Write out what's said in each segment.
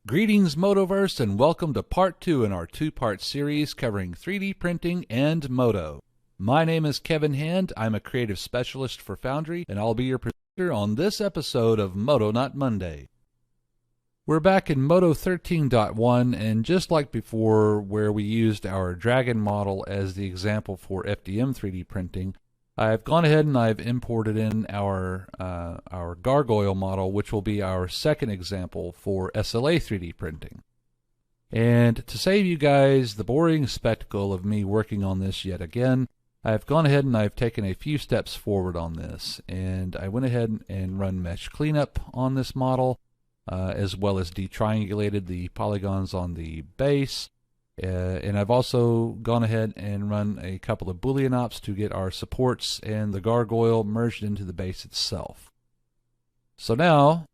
Greetings Modoverse, and welcome to part 2 in our two-part series covering 3D printing and Modo. My name is Kevin Hand. I'm a creative specialist for Foundry, and I'll be your presenter on this episode of Modo Not Monday. We're back in Modo 13.1, and just like before where we used our Dragon model as the example for FDM 3D printing, I've gone ahead and I've imported in our gargoyle model, which will be our second example for SLA 3D printing. And to save you guys the boring spectacle of me working on this yet again, I've gone ahead and I've taken a few steps forward on this. And I went ahead and run mesh cleanup on this model, as well as detriangulated the polygons on the base. And I've also gone ahead and run a couple of Boolean ops to get our supports and the gargoyle merged into the base itself. So now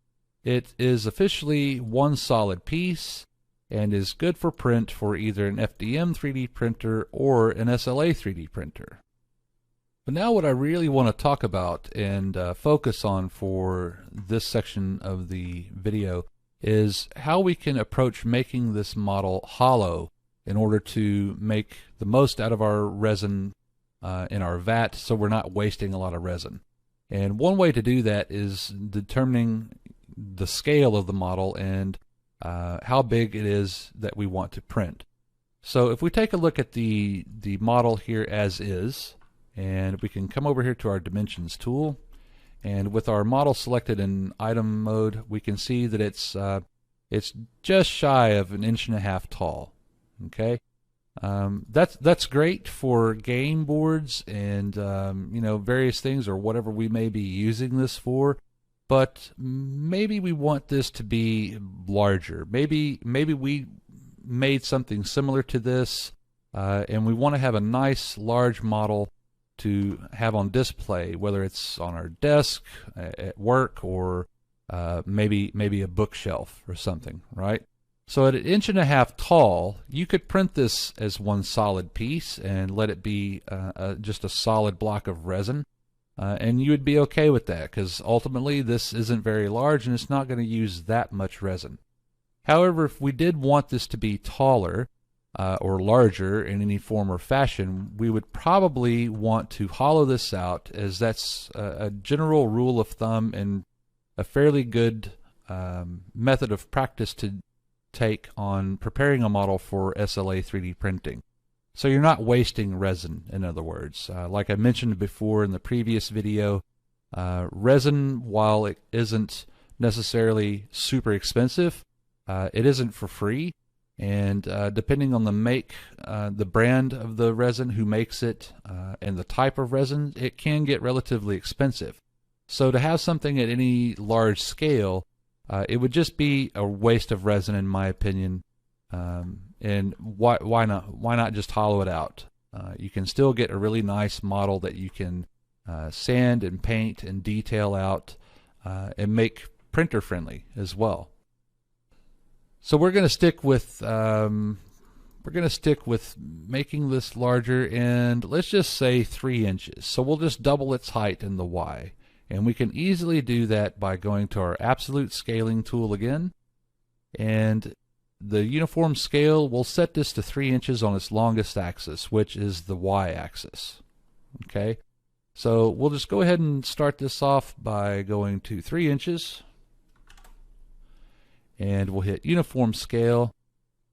it is officially one solid piece and is good for print for either an FDM 3D printer or an SLA 3D printer. But now what I really want to talk about and focus on for this section of the video is how we can approach making this model hollow in order to make the most out of our resin in our vat, so we're not wasting a lot of resin. And one way to do that is determining the scale of the model and how big it is that we want to print. So if we take a look at the model here as is, and we can come over here to our dimensions tool, and with our model selected in item mode, we can see that it's just shy of 1.5 inches tall. Okay, that's great for game boards and various things or whatever we may be using this for. But maybe we want this to be larger. Maybe we made something similar to this, and we want to have a nice large model to have on display, whether it's on our desk at work or maybe a bookshelf or something, right? So at 1.5 inches tall, you could print this as one solid piece and let it be just a solid block of resin, and you would be okay with that because ultimately this isn't very large and it's not going to use that much resin. However, if we did want this to be taller or larger in any form or fashion, we would probably want to hollow this out, as that's a general rule of thumb and a fairly good method of practice to take on preparing a model for SLA 3D printing. So you're not wasting resin, in other words. Like I mentioned before in the previous video, resin, while it isn't necessarily super expensive, it isn't for free. And depending on the make, the brand of the resin, who makes it, and the type of resin, it can get relatively expensive. So to have something at any large scale, it would just be a waste of resin, in my opinion. And why not just hollow it out? You can still get a really nice model that you can sand and paint and detail out and make printer friendly as well. So we're going to stick with making this larger, and let's just say 3 inches. So we'll just double its height in the Y. And we can easily do that by going to our absolute scaling tool again. And the uniform scale, we'll set this to 3 inches on its longest axis, which is the Y axis. Okay, so we'll just go ahead and start this off by going to 3 inches. And we'll hit uniform scale.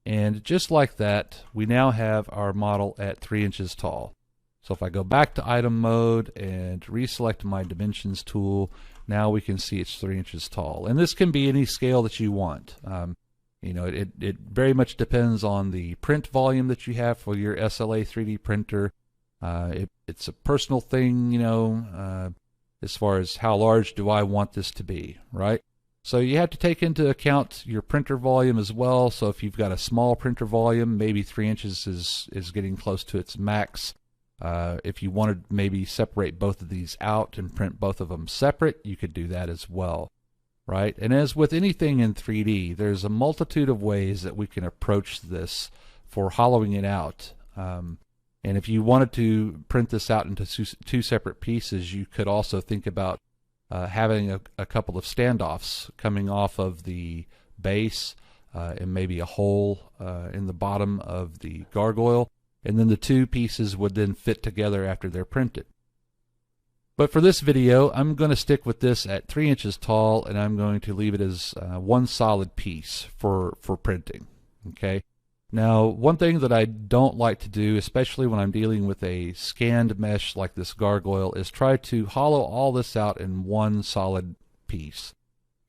And just like that, we now have our model at 3 inches tall. So if I go back to item mode and reselect my dimensions tool, now we can see it's 3 inches tall. And this can be any scale that you want. It very much depends on the print volume that you have for your SLA 3D printer. It's a personal thing, as far as how large do I want this to be, right? So you have to take into account your printer volume as well. So if you've got a small printer volume, maybe 3 inches is getting close to its max. If you wanted to maybe separate both of these out and print both of them separate, you could do that as well, right? And as with anything in 3D, there's a multitude of ways that we can approach this for hollowing it out. And if you wanted to print this out into two separate pieces, you could also think about having a couple of standoffs coming off of the base and maybe a hole in the bottom of the gargoyle, and then the two pieces would then fit together after they're printed. But for this video, I'm going to stick with this at 3 inches tall, and I'm going to leave it as one solid piece for printing. Okay. Now, one thing that I don't like to do, especially when I'm dealing with a scanned mesh like this gargoyle, is try to hollow all this out in one solid piece.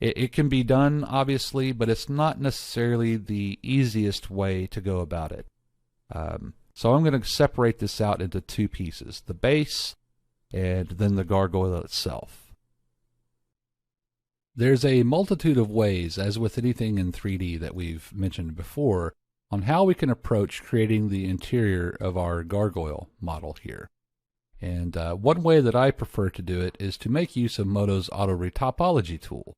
It can be done, obviously, but it's not necessarily the easiest way to go about it. So I'm going to separate this out into two pieces, the base and then the gargoyle itself. There's a multitude of ways, as with anything in 3D that we've mentioned before, on how we can approach creating the interior of our gargoyle model here. And one way that I prefer to do it is to make use of Modo's auto retopology tool.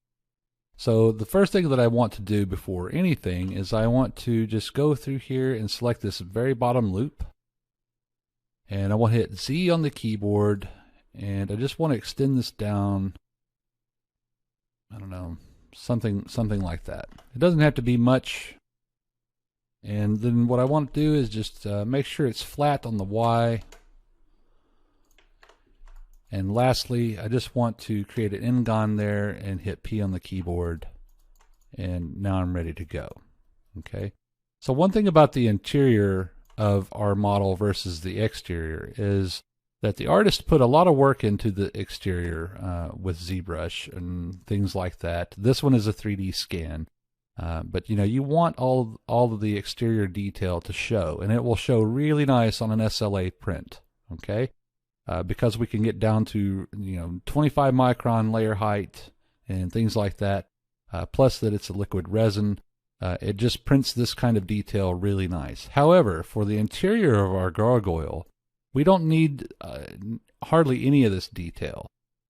So the first thing that I want to do before anything is I want to just go through here and select this very bottom loop. And I want to hit Z on the keyboard, and I just want to extend this down, I don't know, something like that. It doesn't have to be much. And then what I want to do is just make sure it's flat on the Y. And lastly, I just want to create an N-gon there and hit P on the keyboard. And now I'm ready to go. Okay. So one thing about the interior of our model versus the exterior is that the artist put a lot of work into the exterior with ZBrush and things like that. This one is a 3D scan. But you want all of the exterior detail to show, and it will show really nice on an SLA print. Okay. Because we can get down to 25 micron layer height and things like that, plus that it's a liquid resin, it just prints this kind of detail really nice. However, for the interior of our gargoyle, we don't need hardly any of this detail.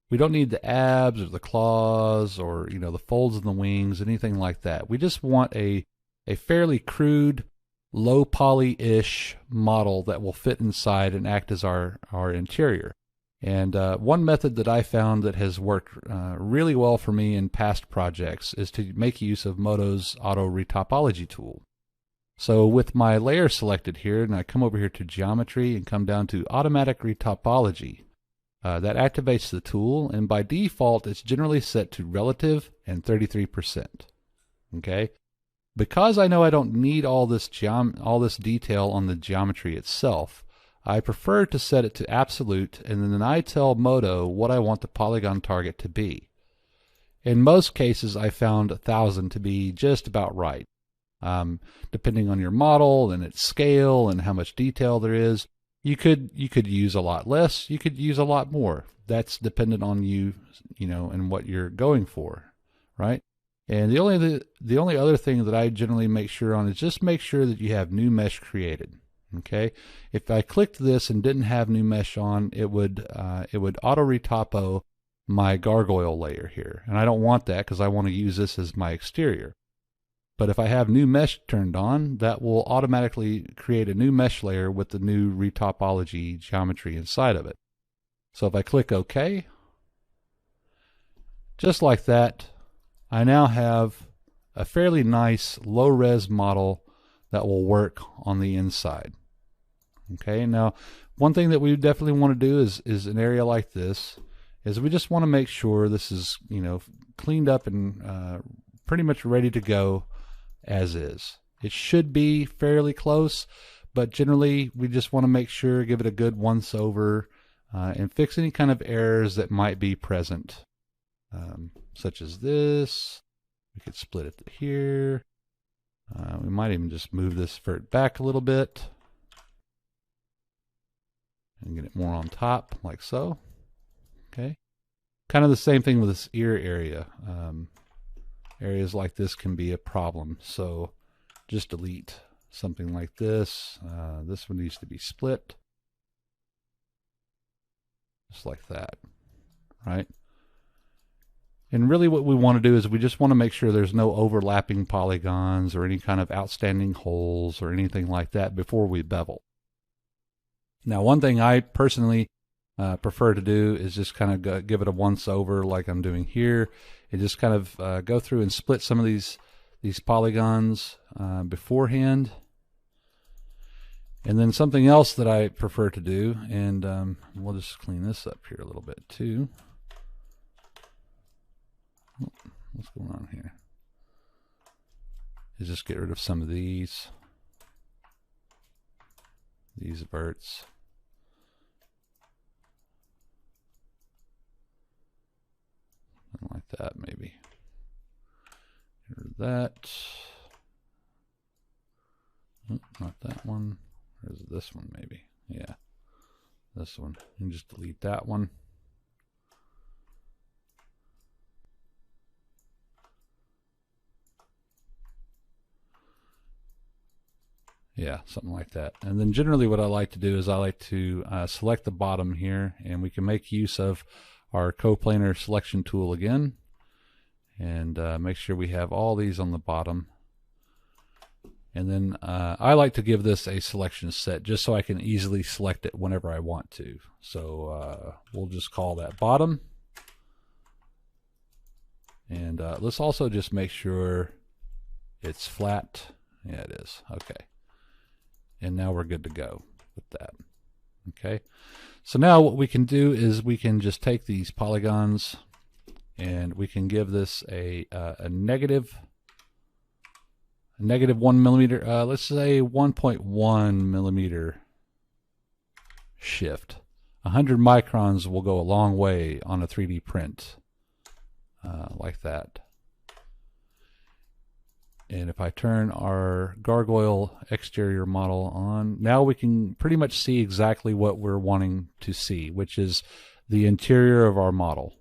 We don't need the abs or the claws or the folds in the wings, anything like that. We just want a fairly crude, low poly-ish model that will fit inside and act as our interior. And one method that I found that has worked really well for me in past projects is to make use of Modo's auto retopology tool. So with my layer selected here, and I come over here to geometry and come down to automatic retopology, that activates the tool, and by default it's generally set to relative and 33%. Okay. Because I know I don't need all this detail on the geometry itself, I prefer to set it to absolute, and then I tell Modo what I want the polygon target to be. In most cases, I found 1,000 to be just about right. Depending on your model and its scale and how much detail there is, you could use a lot less, you could use a lot more. That's dependent on you, and what you're going for, right? And the only other thing that I generally make sure on is just make sure that you have new mesh created. Okay, if I clicked this and didn't have new mesh on, it would auto retopo my gargoyle layer here, and I don't want that because I want to use this as my exterior. But if I have new mesh turned on, that will automatically create a new mesh layer with the new retopology geometry inside of it. So if I click OK, just like that, I now have a fairly nice low-res model that will work on the inside. Okay, now one thing that we definitely want to do is an area like this is we just want to make sure this is cleaned up and pretty much ready to go as is. It should be fairly close, but generally we just want to make sure, give it a good once over, and fix any kind of errors that might be present. Such as this. We could split it here. We might even just move this vert back a little bit and get it more on top, like so. Okay. Kind of the same thing with this ear area. Areas like this can be a problem, so just delete something like this. This one needs to be split, just like that, right? And really what we want to do is we just want to make sure there's no overlapping polygons or any kind of outstanding holes or anything like that before we bevel. Now, one thing I personally prefer to do is just kind of give it a once over like I'm doing here, and just kind of go through and split some of these these polygons beforehand. And then something else that I prefer to do, and we'll just clean this up here a little bit too. What's going on here? Is just get rid of some of these verts. Something like that, maybe. Get rid of that. Oh, not that one. Or is it this one, maybe? Yeah, this one. You can just delete that one. Yeah, something like that. And then generally what I like to do is I like to select the bottom here, and we can make use of our coplanar selection tool again, and make sure we have all these on the bottom. And then I like to give this a selection set just so I can easily select it whenever I want to. So we'll just call that bottom. And let's also just make sure it's flat. Yeah, it is. Okay. And now we're good to go with that. Okay. So now what we can do is we can just take these polygons and we can give this a negative 1 millimeter, let's say 1.1 millimeter shift. 100 microns will go a long way on a 3D print, like that. And if I turn our gargoyle exterior model on, now we can pretty much see exactly what we're wanting to see, which is the interior of our model,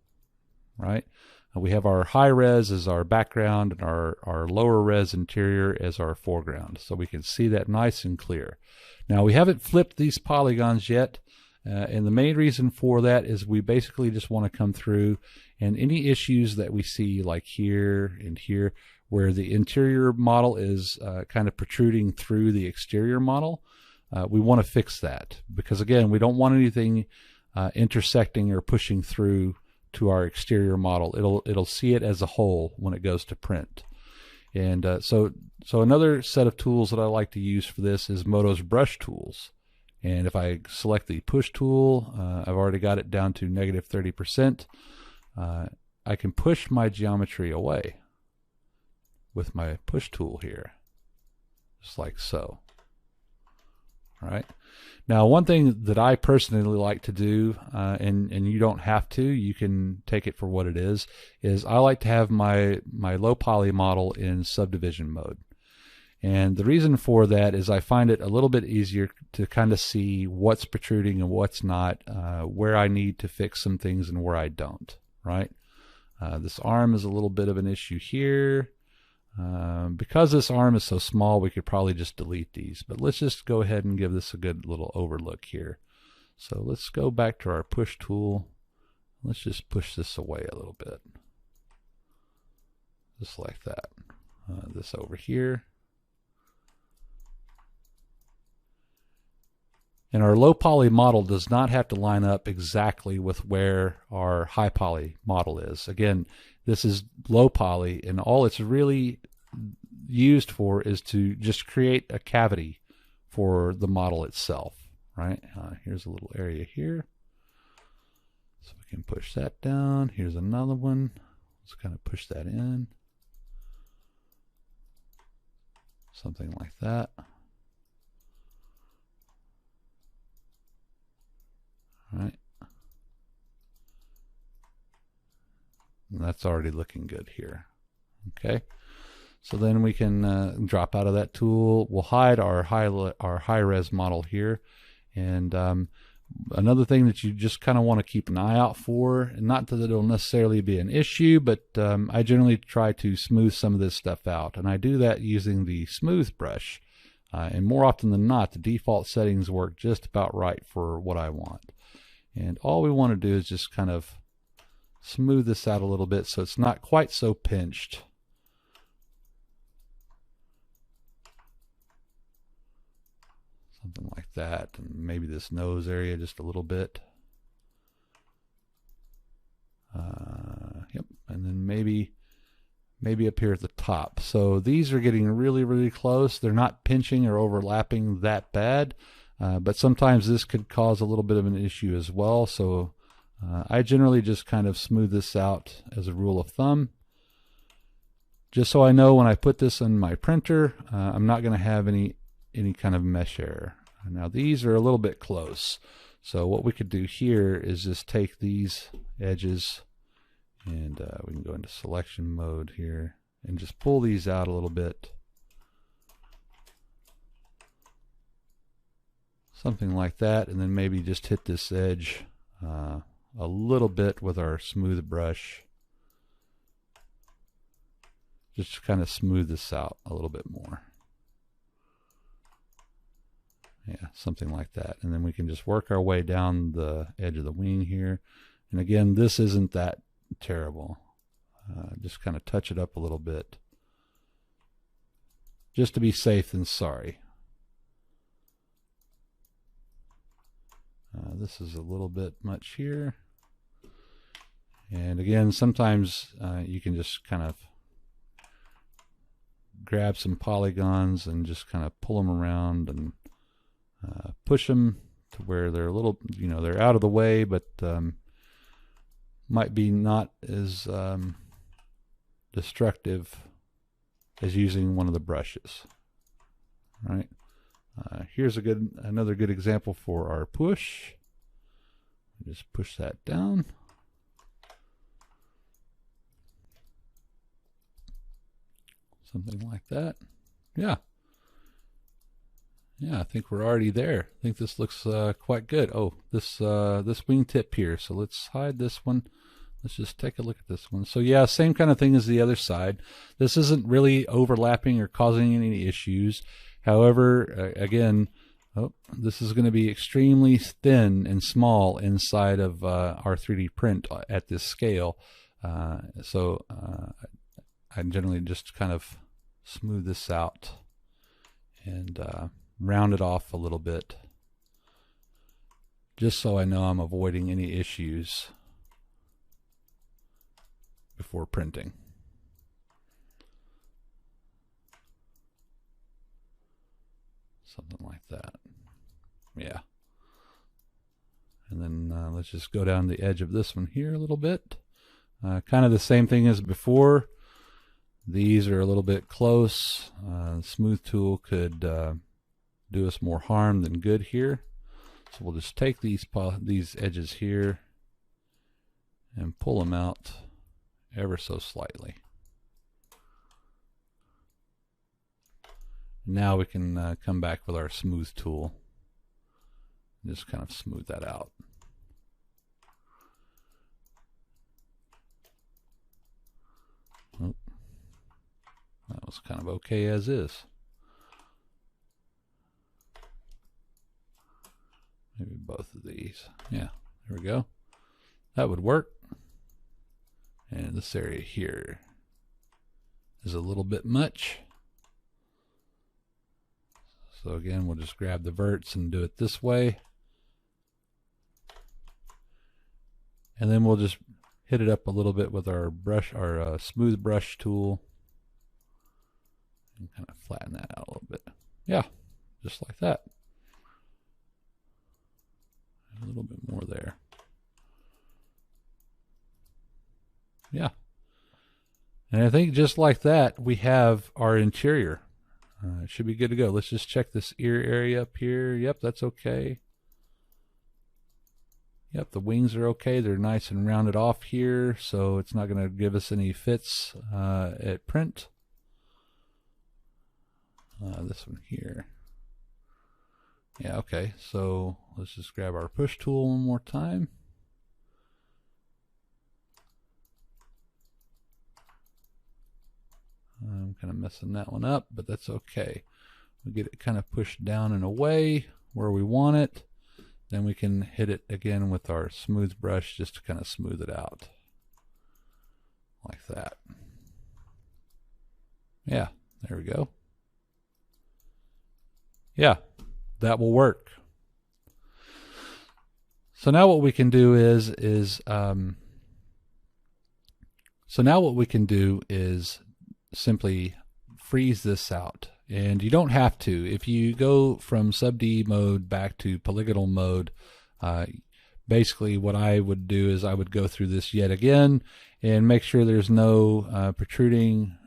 right? We have our high res as our background and our lower res interior as our foreground. So we can see that nice and clear. Now we haven't flipped these polygons yet. And the main reason for that is we basically just want to come through, and any issues that we see like here and here where the interior model is kind of protruding through the exterior model, we want to fix that, because again, we don't want anything intersecting or pushing through to our exterior model. It'll see it as a whole when it goes to print. And so another set of tools that I like to use for this is Modo's brush tools. And if I select the push tool, I've already got it down to negative 30%. I can push my geometry away with my push tool here, just like so. All right. Now, one thing that I personally like to do, and you don't have to, you can take it for what it is I like to have my low poly model in subdivision mode. And the reason for that is I find it a little bit easier to kind of see what's protruding and what's not, where I need to fix some things and where I don't, right? This arm is a little bit of an issue here. Because this arm is so small, we could probably just delete these, but let's just go ahead and give this a good little overlook here. So let's go back to our push tool. Let's just push this away a little bit, just like that. This over here. And our low poly model does not have to line up exactly with where our high poly model is. Again, this is low poly, and all it's really used for is to just create a cavity for the model itself, right? Here's a little area here. So we can push that down. Here's another one. Let's kind of push that in. Something like that. All right. And that's already looking good here. Okay. So then we can drop out of that tool. We'll hide our high res model here. And another thing that you just kind of want to keep an eye out for, and not that it'll necessarily be an issue, but I generally try to smooth some of this stuff out. And I do that using the smooth brush. And more often than not, the default settings work just about right for what I want. And all we want to do is just kind of smooth this out a little bit so it's not quite so pinched. Something like that. And maybe this nose area just a little bit. Yep. And then maybe maybe up here at the top. So these are getting really, really close. They're not pinching or overlapping that bad, but sometimes this could cause a little bit of an issue as well. So I generally just kind of smooth this out as a rule of thumb, just so I know when I put this in my printer, I'm not going to have any kind of mesh error. Now these are a little bit close. So what we could do here is just take these edges, and we can go into selection mode here and just pull these out a little bit. Something like that, and then maybe just hit this edge a little bit with our smooth brush. Just to kind of smooth this out a little bit more. Yeah, something like that. And then we can just work our way down the edge of the wing here. And again, this isn't that terrible. Just kind of touch it up a little bit, just to be safe than sorry. This is a little bit much here. And again, sometimes you can just kind of grab some polygons and just kind of pull them around and push them to where they're a little, they're out of the way, but might be not as destructive as using one of the brushes. All right. Here's another good example for our push. Just push that down. Something like that. Yeah. Yeah, I think we're already there. I think this looks quite good. Oh, this wingtip here. So let's hide this one. Let's just take a look at this one. So yeah, same kind of thing as the other side. This isn't really overlapping or causing any issues. However, again, this is going to be extremely thin and small inside of our 3D print at this scale. So I generally just kind of smooth this out and round it off a little bit, just so I know I'm avoiding any issues before printing. Something like that. Yeah. And then let's just go down the edge of this one here a little bit. Kind of the same thing as before. These are a little bit close. Smooth tool could do us more harm than good here. So we'll just take these edges here and pull them out ever so slightly. Now we can come back with our smooth tool and just kind of smooth that out. Oh, that was kind of okay as is. Maybe both of these. Yeah, there we go. That would work. And this area here is a little bit much. So again, we'll just grab the verts and do it this way. And then we'll just hit it up a little bit with our brush, our smooth brush tool. And kind of flatten that out a little bit. Yeah, just like that. A little bit more there. Yeah. And I think just like that, we have our interior. It should be good to go. Let's just check this ear area up here. Yep, that's okay. Yep, the wings are okay. They're nice and rounded off here, so it's not going to give us any fits at print. This one here. Yeah, okay, so let's just grab our push tool one more time. I'm kind of messing that one up, but that's okay. We'll get it kind of pushed down and away where we want it. Then we can hit it again with our smooth brush just to kind of smooth it out. Like that. Yeah, there we go. Yeah, that will work. So now what we can do is simply freeze this out. And you don't have to. If you go from sub D mode back to polygonal mode, basically what I would do is I would go through this yet again and make sure there's no protruding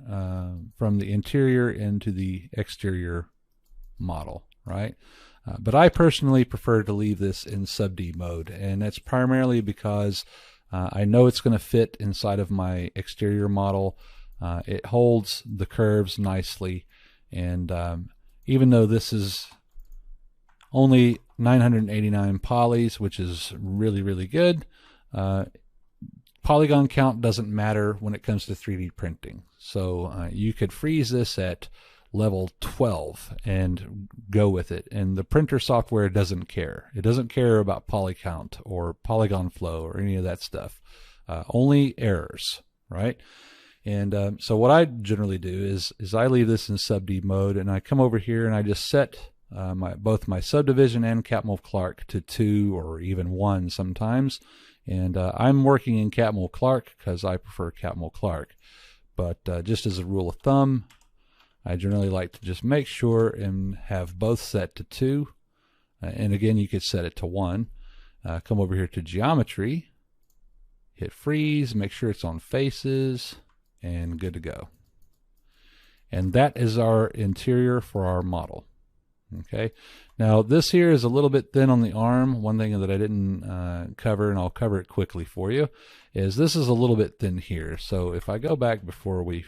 from the interior into the exterior model, right? But I personally prefer to leave this in sub D mode, and that's primarily because I know it's going to fit inside of my exterior model. It holds the curves nicely, and even though this is only 989 polys, which is really, really good, polygon count doesn't matter when it comes to 3D printing. So you could freeze this at level 12 and go with it, and the printer software doesn't care. It doesn't care about poly count or polygon flow or any of that stuff. Only errors, right? And so what I generally do is I leave this in sub D mode, and I come over here and I just set both my subdivision and Catmull Clark to 2 or even 1 sometimes. And I'm working in Catmull Clark because I prefer Catmull Clark. But just as a rule of thumb, I generally like to just make sure and have both set to 2. And again, you could set it to 1. Come over here to geometry, hit freeze, make sure it's on faces, and good to go. And that is our interior for our model. Okay, now this here is a little bit thin on the arm. One thing that I didn't cover, and I'll cover it quickly for you, is this is a little bit thin here. So if I go back before we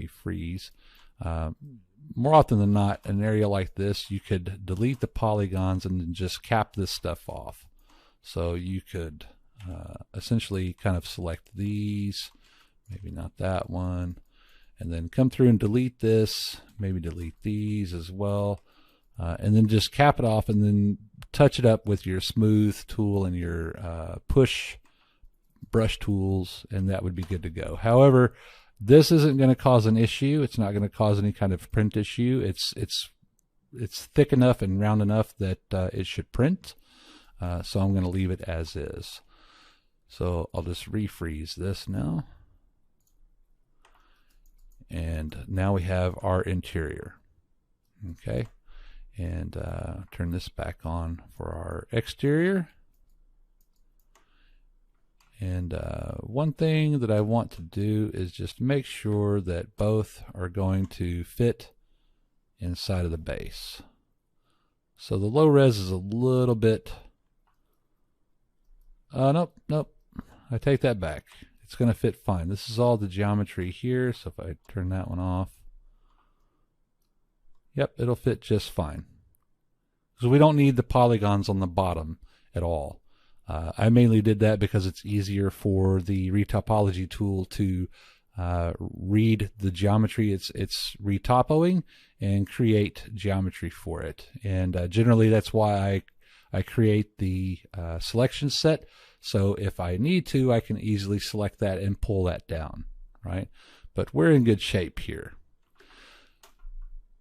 freeze, more often than not, an area like this, you could delete the polygons and then just cap this stuff off. So you could essentially kind of select these, maybe not that one, and then come through and delete this, maybe delete these as well. And then just cap it off and then touch it up with your smooth tool and your push brush tools, and that would be good to go. However, this isn't going to cause an issue. It's not going to cause any kind of print issue. It's thick enough and round enough that it should print. So I'm going to leave it as is. So I'll just refreeze this now. And now we have our interior. Okay. And turn this back on for our exterior. And one thing that I want to do is just make sure that both are going to fit inside of the base. So the low res is a little bit, nope, I take that back. It's going to fit fine. This is all the geometry here, so if I turn that one off, yep, it'll fit just fine. So we don't need the polygons on the bottom at all. I mainly did that because it's easier for the retopology tool to read the geometry it's retopoing and create geometry for it. And generally that's why I create the selection set. So if I need to, I can easily select that and pull that down, right? But we're in good shape here.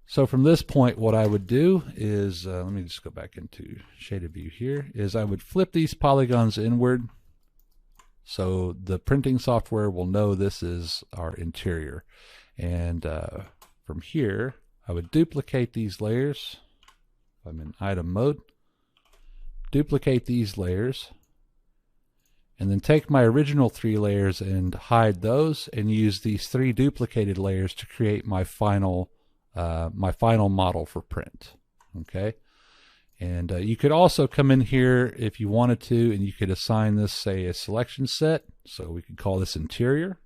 So from this point, what I would do is, let me just go back into shaded view here, is I would flip these polygons inward so the printing software will know this is our interior. And from here, I would duplicate these layers. I'm in item mode. Duplicate these layers. And then take my original 3 layers and hide those and use these 3 duplicated layers to create my final model for print. Okay, and you could also come in here if you wanted to, and you could assign this, say, a selection set. So we could call this interior,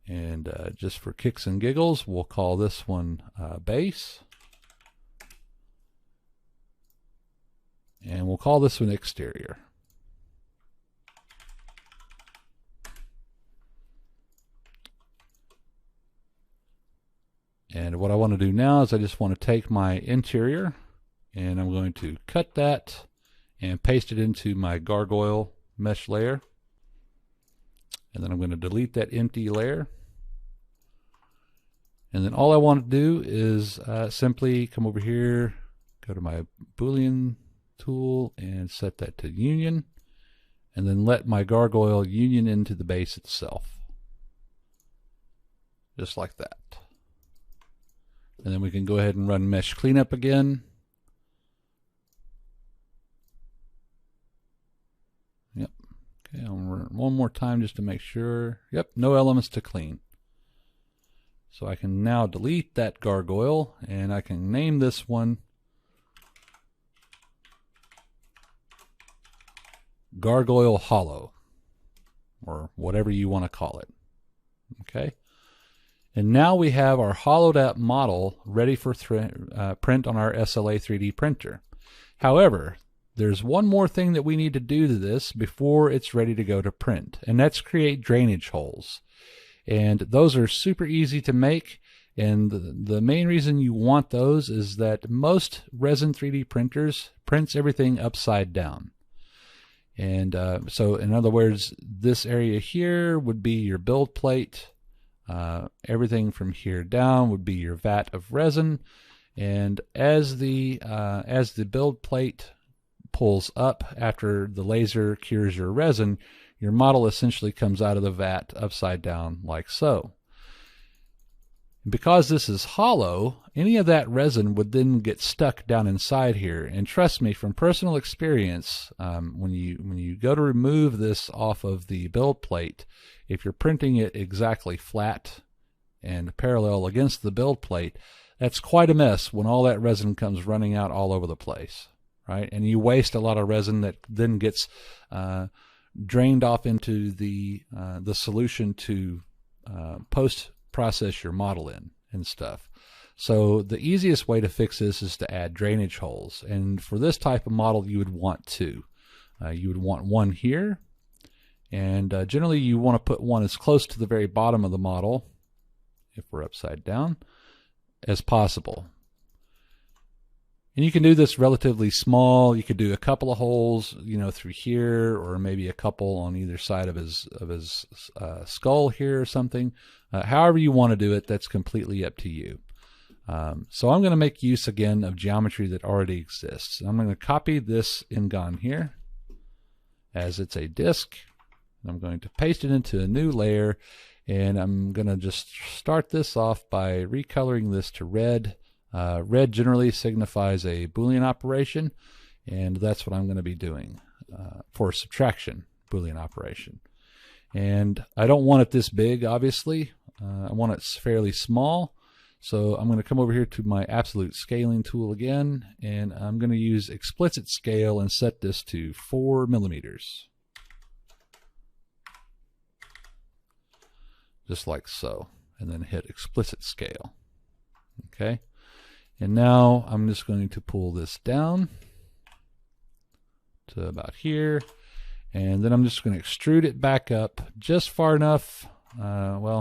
and just for kicks and giggles, we'll call this one base, and we'll call this one exterior. And what I want to do now is I just want to take my interior and I'm going to cut that and paste it into my gargoyle mesh layer. And then I'm going to delete that empty layer. And then all I want to do is simply come over here, go to my Boolean tool and set that to union. and then let my gargoyle union into the base itself. Just like that. And then we can go ahead and run mesh cleanup again. Yep. Okay, I'll run it one more time just to make sure. Yep, no elements to clean. So I can now delete that gargoyle, and I can name this one Gargoyle Hollow, or whatever you want to call it. Okay. And now we have our hollowed out model ready for print on our SLA 3D printer. However, there's one more thing that we need to do to this before it's ready to go to print, and that's create drainage holes. And those are super easy to make, and the main reason you want those is that most resin 3D printers prints everything upside down. And so in other words, this area here would be your build plate. Everything from here down would be your vat of resin, and as the build plate pulls up after the laser cures your resin, your model essentially comes out of the vat upside down like so. Because this is hollow, any of that resin would then get stuck down inside here. And trust me, from personal experience, when you go to remove this off of the build plate, if you're printing it exactly flat and parallel against the build plate, that's quite a mess when all that resin comes running out all over the place, right? And you waste a lot of resin that then gets drained off into the solution to post-process your model in and stuff. So the easiest way to fix this is to add drainage holes. And for this type of model, you would want two. You would want one here. And generally you want to put one as close to the very bottom of the model, if we're upside down, as possible. And you can do this relatively small. You could do a couple of holes, through here, or maybe a couple on either side of his skull here or something. However you want to do it, that's completely up to you. So I'm going to make use again of geometry that already exists. I'm going to copy this Ingon here as it's a disk. I'm going to paste it into a new layer, and I'm going to just start this off by recoloring this to red. Red generally signifies a Boolean operation, and that's what I'm going to be doing for subtraction Boolean operation. And I don't want it this big, obviously. I want it fairly small. So I'm going to come over here to my absolute scaling tool again, and I'm going to use explicit scale and set this to 4 millimeters. Just like so, and then hit explicit scale. Okay, and now I'm just going to pull this down to about here, and then I'm just going to extrude it back up just far enough,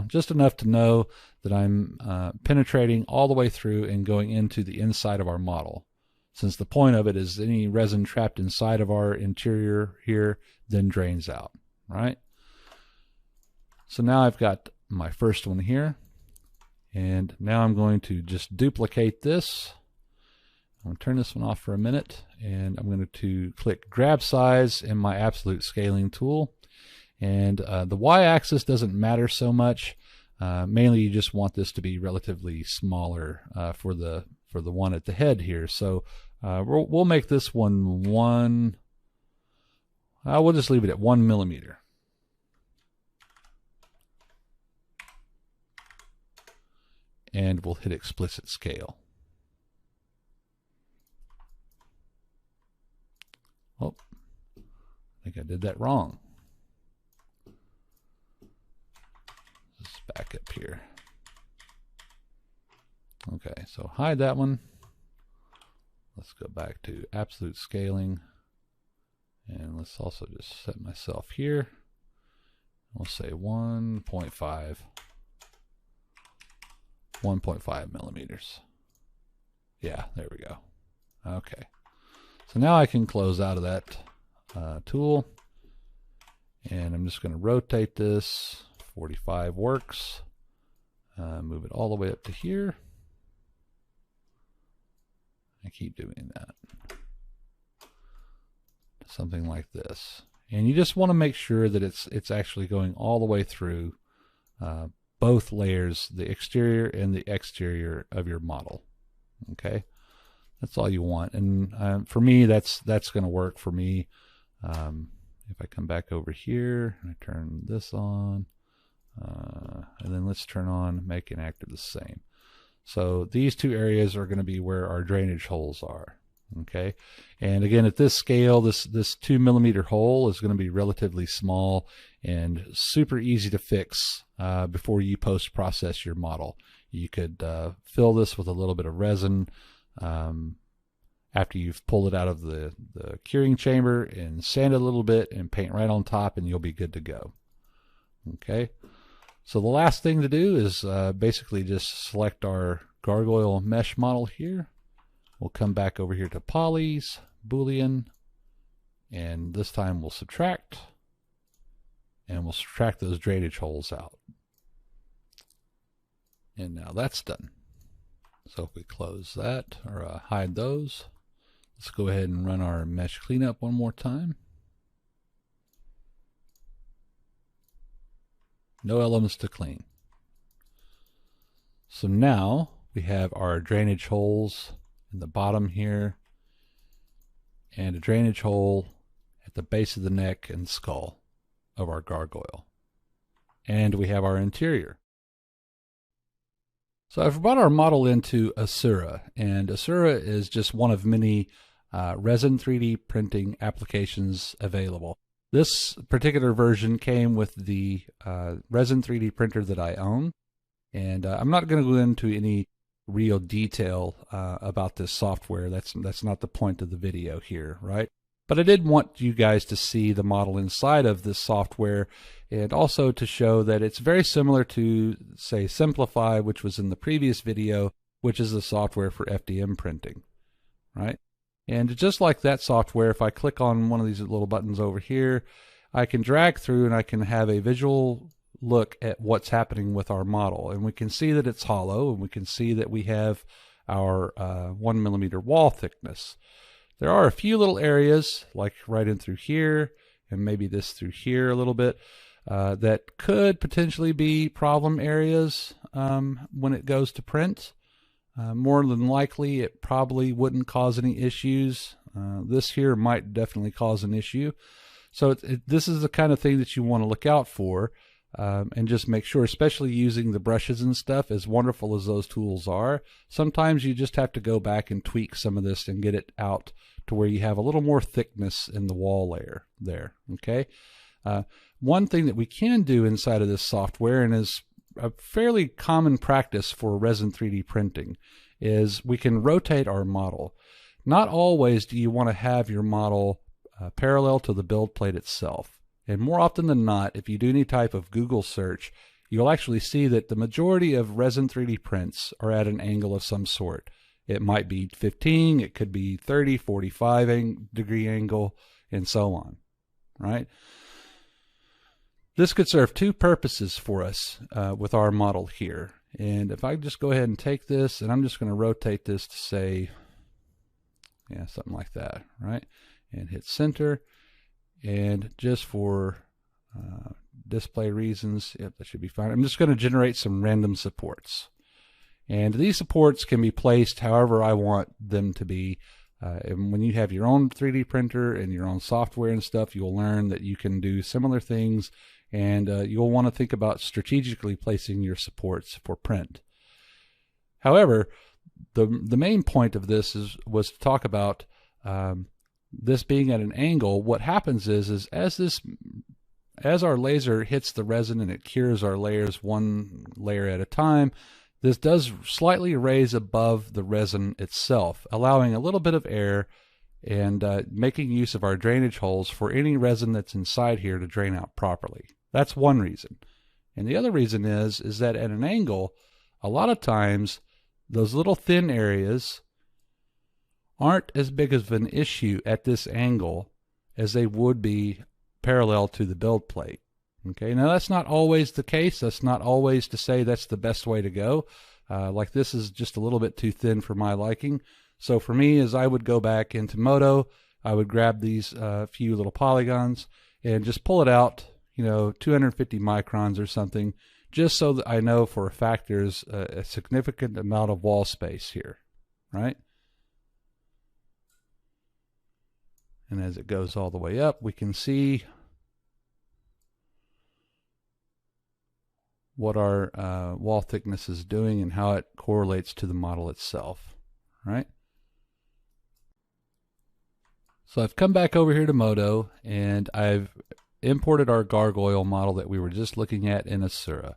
just enough to know that I'm penetrating all the way through and going into the inside of our model, since the point of it is any resin trapped inside of our interior here then drains out, right? So now I've got my first one here, and now I'm going to just duplicate this. I'm going to turn this one off for a minute, and I'm going to click grab size in my absolute scaling tool, and the y-axis doesn't matter so much. Mainly you just want this to be relatively smaller for the one at the head here. So we'll make this one we'll just leave it at 1 millimeter. And we'll hit explicit scale. Oh, I think I did that wrong. Let's back up here. Okay, so hide that one. Let's go back to absolute scaling. And let's also just set myself here. We'll say 1.5 millimeters. Yeah, there we go. Okay. So now I can close out of that tool. And I'm just going to rotate this. 45 works. Move it all the way up to here. I keep doing that. Something like this. And you just want to make sure that it's actually going all the way through both layers, the exterior and the exterior of your model. Okay, that's all you want. And for me, that's going to work for me. If I come back over here and I turn this on, and then let's turn on make and active the same. So these two areas are going to be where our drainage holes are. Okay, and again, at this scale, this 2 millimeter hole is going to be relatively small and super easy to fix before you post process your model. You could fill this with a little bit of resin after you've pulled it out of the curing chamber, and sand it a little bit and paint right on top, and you'll be good to go. Okay, so the last thing to do is basically just select our gargoyle mesh model here. We'll come back over here to polys, Boolean, and this time we'll subtract, and we'll subtract those drainage holes out. And now that's done. So if we close that or hide those, let's go ahead and run our mesh cleanup one more time. No elements to clean. So now we have our drainage holes in the bottom here, and a drainage hole at the base of the neck and skull of our gargoyle. And we have our interior. So I've brought our model into Asura, and Asura is just one of many resin 3D printing applications available. This particular version came with the resin 3D printer that I own, and I'm not going to go into any real detail about this software. That's not the point of the video here, right? But I did want you guys to see the model inside of this software, and also to show that it's very similar to, say, Simplify, which was in the previous video, which is the software for FDM printing, right? And just like that software, if I click on one of these little buttons over here, I can drag through and I can have a visual look at what's happening with our model. And we can see that it's hollow, and we can see that we have our 1 millimeter wall thickness. There are a few little areas, like right in through here, and maybe this through here a little bit, that could potentially be problem areas when it goes to print. More than likely, it probably wouldn't cause any issues. This here might definitely cause an issue. So this is the kind of thing that you want to look out for, and just make sure, especially using the brushes and stuff, as wonderful as those tools are, sometimes you just have to go back and tweak some of this and get it out to where you have a little more thickness in the wall layer there. Okay. One thing that we can do inside of this software, and is a fairly common practice for resin 3D printing, is we can rotate our model. Not always do you want to have your model parallel to the build plate itself. And more often than not, if you do any type of Google search, you'll actually see that the majority of resin 3D prints are at an angle of some sort. It might be 15, it could be 30, 45 degree angle, and so on, right? This could serve two purposes for us with our model here. And if I just go ahead and take this, and I'm just going to rotate this to say, yeah, something like that, right? And hit center. And just for display reasons, yep, that should be fine. I'm just going to generate some random supports. And these supports can be placed however I want them to be. And when you have your own 3D printer and your own software and stuff, you'll learn that you can do similar things, and you'll want to think about strategically placing your supports for print. However, the main point of this was to talk about this being at an angle. What happens is as our laser hits the resin and it cures our layers one layer at a time, this does slightly raise above the resin itself, allowing a little bit of air and making use of our drainage holes for any resin that's inside here to drain out properly. That's one reason. And the other reason is that at an angle, a lot of times those little thin areas aren't as big of an issue at this angle as they would be parallel to the build plate. Okay, now that's not always the case. That's not always to say that's the best way to go. Like this is just a little bit too thin for my liking. So for me, as I would go back into Modo, I would grab these few little polygons and just pull it out, 250 microns or something, just so that I know for a fact there's a significant amount of wall space here, right? And as it goes all the way up, we can see what our wall thickness is doing and how it correlates to the model itself, right? So I've come back over here to Modo, and I've imported our gargoyle model that we were just looking at in Asura.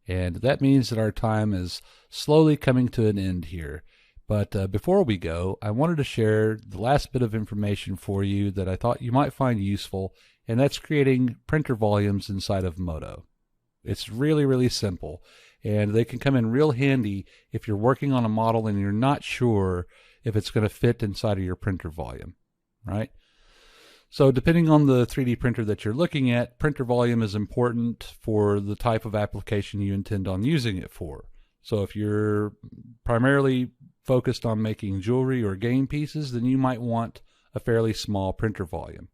And that means that our time is slowly coming to an end here. But before we go, I wanted to share the last bit of information for you that I thought you might find useful, and that's creating printer volumes inside of Modo. It's really, really simple, and they can come in real handy if you're working on a model and you're not sure if it's going to fit inside of your printer volume, right? So depending on the 3D printer that you're looking at, printer volume is important for the type of application you intend on using it for. So if you're primarily focused on making jewelry or game pieces, then you might want a fairly small printer volume.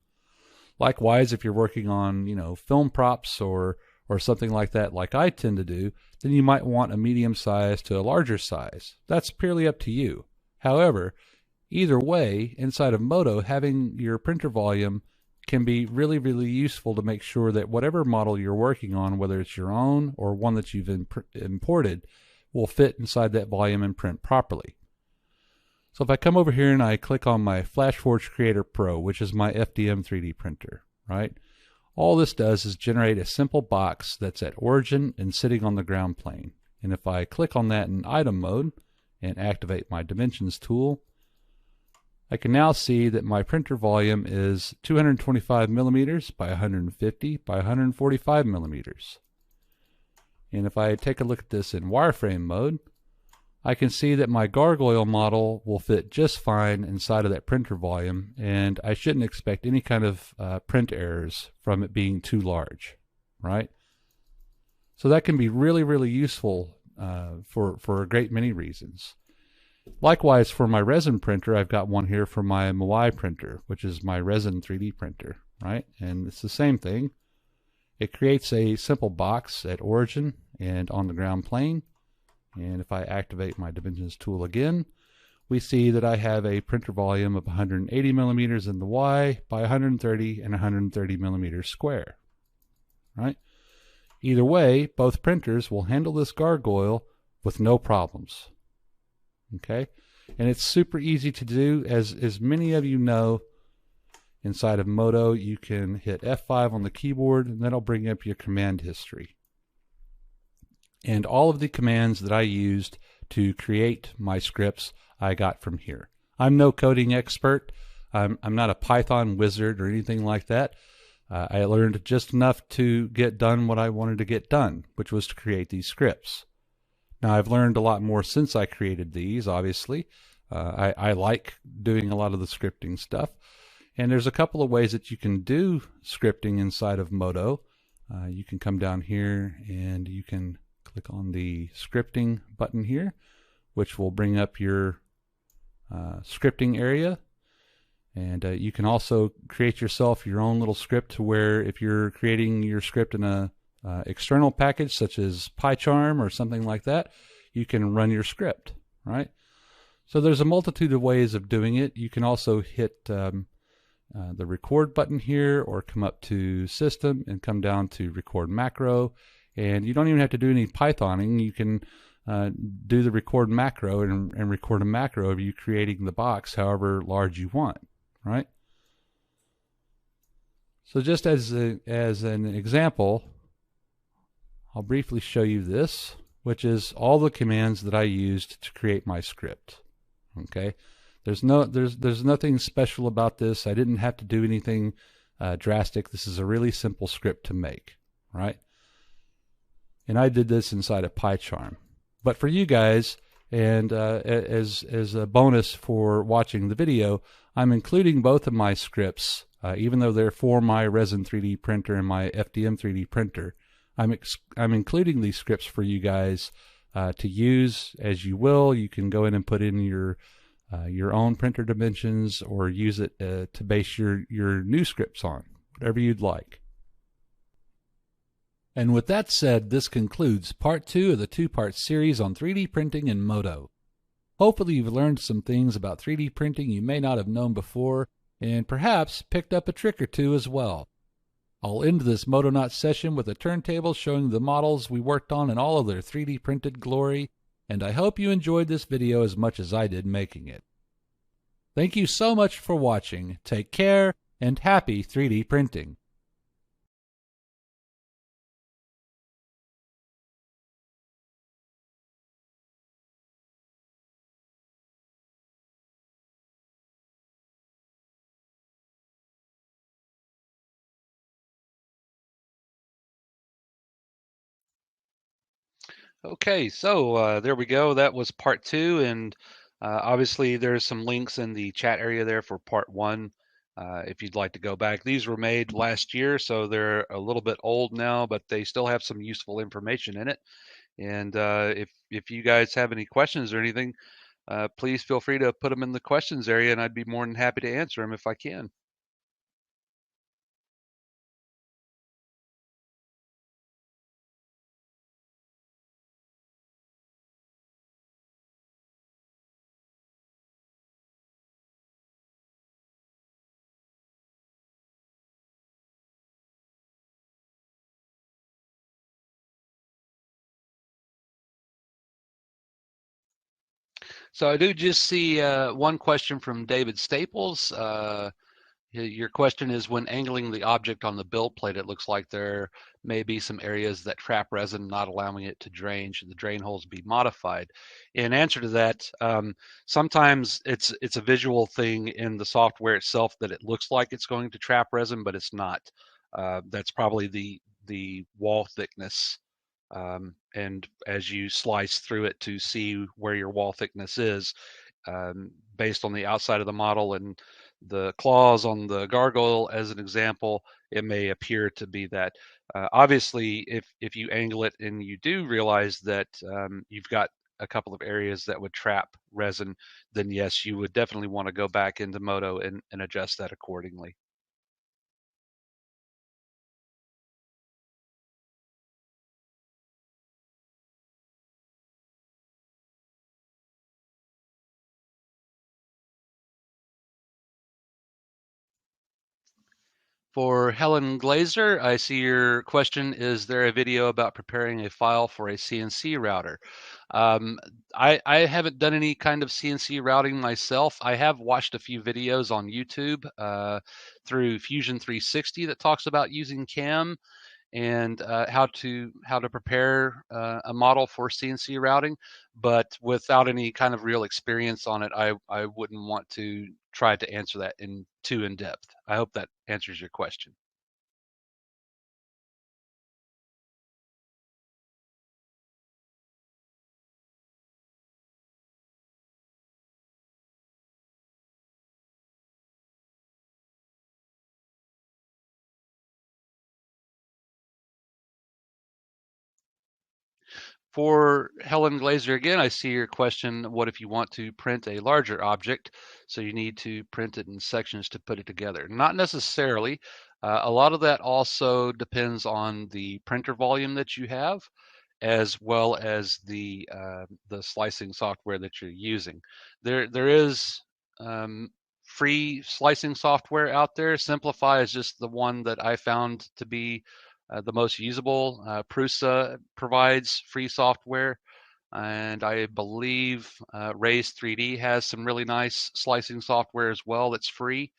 Likewise, if you're working on, film props or something like that, like I tend to do, then you might want a medium size to a larger size. That's purely up to you. However, either way, inside of Modo, having your printer volume can be really, really useful to make sure that whatever model you're working on, whether it's your own or one that you've imported, will fit inside that volume and print properly. So if I come over here and I click on my FlashForge Creator Pro, which is my FDM 3D printer, right? All this does is generate a simple box that's at origin and sitting on the ground plane. And if I click on that in item mode and activate my dimensions tool, I can now see that my printer volume is 225 millimeters by 150 by 145 millimeters. And if I take a look at this in wireframe mode, I can see that my gargoyle model will fit just fine inside of that printer volume, and I shouldn't expect any kind of print errors from it being too large, right? So that can be really, really useful for a great many reasons. Likewise, for my resin printer, I've got one here for my Moai printer, which is my resin 3D printer, right? And it's the same thing. It creates a simple box at origin and on the ground plane. And if I activate my dimensions tool again, we see that I have a printer volume of 180 millimeters in the Y by 130 and 130 millimeters square, right? Either way, both printers will handle this gargoyle with no problems, okay? And it's super easy to do. As many of you know, inside of Modo, you can hit F5 on the keyboard, and that'll bring up your command history. And all of the commands that I used to create my scripts, I got from here. I'm no coding expert. I'm not a Python wizard or anything like that. I learned just enough to get done what I wanted to get done, which was to create these scripts. Now, I've learned a lot more since I created these, obviously. I like doing a lot of the scripting stuff. And there's a couple of ways that you can do scripting inside of Modo. You can come down here and you can click on the scripting button here, which will bring up your scripting area. And you can also create yourself your own little script to where if you're creating your script in a external package such as PyCharm or something like that, you can run your script, right? So there's a multitude of ways of doing it. You can also hit the record button here, or come up to System and come down to Record Macro. And you don't even have to do any Pythoning. You can do the record macro and record a macro of you creating the box however large you want, right? So just as an example, I'll briefly show you this, which is all the commands that I used to create my script. Okay, there's nothing special about this. I didn't have to do anything drastic. This is a really simple script to make, right? And I did this inside of PyCharm. But for you guys, and as a bonus for watching the video, I'm including both of my scripts, even though they're for my Resin 3D printer and my FDM 3D printer. I'm including these scripts for you guys to use as you will. You can go in and put in your own printer dimensions, or use it to base your new scripts on, whatever you'd like. And with that said, this concludes part 2 of the 2-part series on 3D printing in Modo. Hopefully you've learned some things about 3D printing you may not have known before, and perhaps picked up a trick or two as well. I'll end this Modonaut session with a turntable showing the models we worked on in all of their 3D printed glory, and I hope you enjoyed this video as much as I did making it. Thank you so much for watching. Take care, and happy 3D printing! Okay, so there we go. That was part 2, and obviously there's some links in the chat area there for part 1 if you'd like to go back. These were made last year, so they're a little bit old now, but they still have some useful information in it. And if you guys have any questions or anything, please feel free to put them in the questions area, and I'd be more than happy to answer them if I can. So I do just see one question from David Staples. Your question is, when angling the object on the build plate, it looks like there may be some areas that trap resin, not allowing it to drain. Should the drain holes be modified? In answer to that, sometimes it's a visual thing in the software itself that it looks like it's going to trap resin, but it's not. That's probably the wall thickness. And as you slice through it to see where your wall thickness is, based on the outside of the model and the claws on the gargoyle as an example, it may appear to be that. Obviously, if you angle it and you do realize that you've got a couple of areas that would trap resin, then yes, you would definitely want to go back into Modo and adjust that accordingly. For Helen Glazer, I see your question. Is there a video about preparing a file for a CNC router? I haven't done any kind of CNC routing myself. I have watched a few videos on YouTube through Fusion 360 that talks about using CAM and how to prepare a model for CNC routing, but without any kind of real experience on it, I wouldn't want to try to answer that too in depth. I hope that answers your question. For Helen Glazer, again, I see your question, what if you want to print a larger object, so you need to print it in sections to put it together? Not necessarily. A lot of that also depends on the printer volume that you have, as well as the slicing software that you're using. There is free slicing software out there. Simplify is just the one that I found to be the most usable. Prusa provides free software, and I believe Raise 3D has some really nice slicing software as well that's free.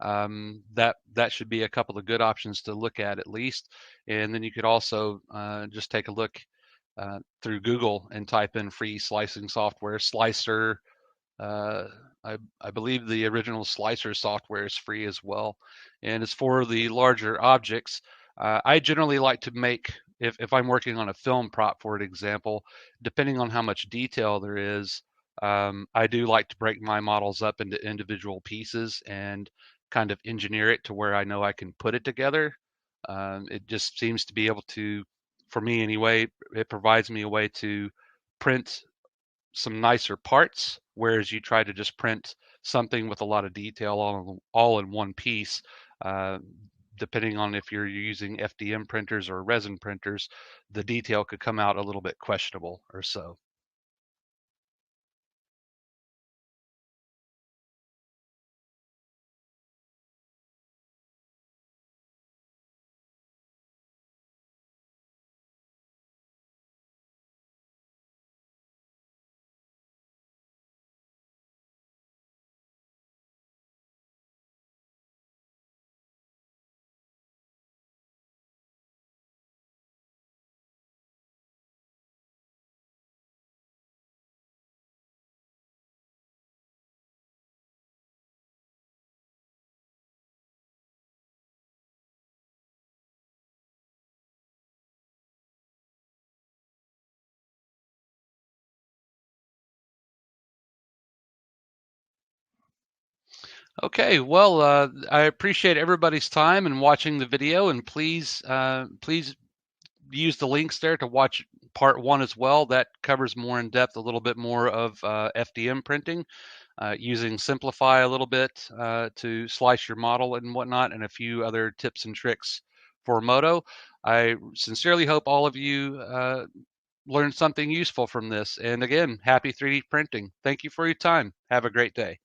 That should be a couple of good options to look at least. And then you could also just take a look through Google and type in free slicing software. Slicer, I believe the original Slicer software is free as well. And as for the larger objects, I generally like to make, if I'm working on a film prop, for an example, depending on how much detail there is, I do like to break my models up into individual pieces and kind of engineer it to where I know I can put it together. It just seems to be able to, for me anyway, it provides me a way to print some nicer parts, whereas you try to just print something with a lot of detail all in one piece. Uh, depending on if you're using FDM printers or resin printers, the detail could come out a little bit questionable or so. Okay, well, I appreciate everybody's time and watching the video, and please use the links there to watch part 1 as well. That covers more in depth, a little bit more of FDM printing, using Simplify a little bit to slice your model and whatnot, and a few other tips and tricks for Modo. I sincerely hope all of you learned something useful from this. And again, happy 3D printing. Thank you for your time. Have a great day.